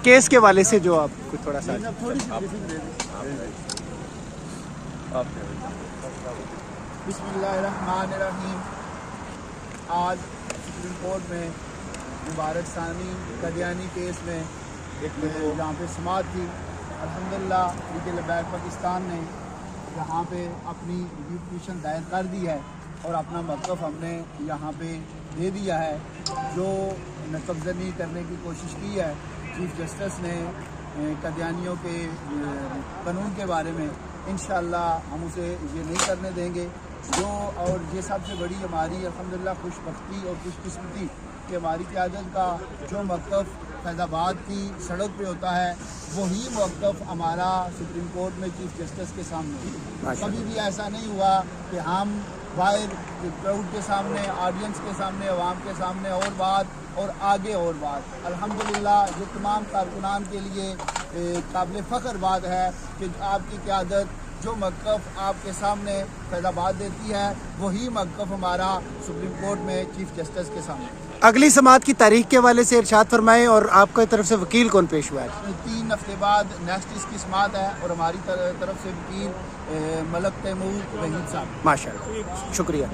Case کے والے سے جو آپ کو تھوڑا سا بسم اللہ الرحمن الرحیم. آج سپریم کورٹ میں مبارک ثانی قادیانی کیس میں جہاں پہ سماعت تھی. الحمدللہ تحریک لبیک پاکستان نے یہاں پہ اپنی ریویو پٹیشن دائر کر دی ہے اور اپنا موقف ہم نے یہاں پہ دے دیا ہے. جو نقب زنی کرنے کی کوشش کی ہے چیف جسٹس نے قادیانیوں کے قانون کے بارے میں، انشاءاللہ ہم اسے یہ نہیں کرنے دیں گے. جو اور یہ سب سے بڑی ہماری الحمدللہ خوش بختی اور خوش قسمتی کہ ہماری قیادت کا جو موقف فیض آباد کی سڑک پہ ہوتا ہے وہی موقف ہمارا سپریم کورٹ میں چیف جسٹس کے سامنے. کبھی بھی ایسا نہیں ہوا کہ ہم باہر کراؤڈ کے سامنے، آڈینس کے سامنے، عوام کے سامنے اور بات اور آگے اور بات. الحمدللہ یہ تمام کارکنان کے لیے قابل فخر بات ہے کہ آپ کی قیادت جو موقف آپ کے سامنے فیض آباد دیتی ہے وہی موقف ہمارا سپریم کورٹ میں چیف جسٹس کے سامنے. اگلی سماعت کی تاریخ کے حوالے سے ارشاد فرمائیں، اور آپ کی طرف سے وکیل کون پیش ہوا ہے؟ 3 ہفتے بعد نیکسٹ اس کی سماعت ہے اور ہماری طرف سے وکیل ملک تیمور وحید صاحب. ماشاء اللہ، شکریہ.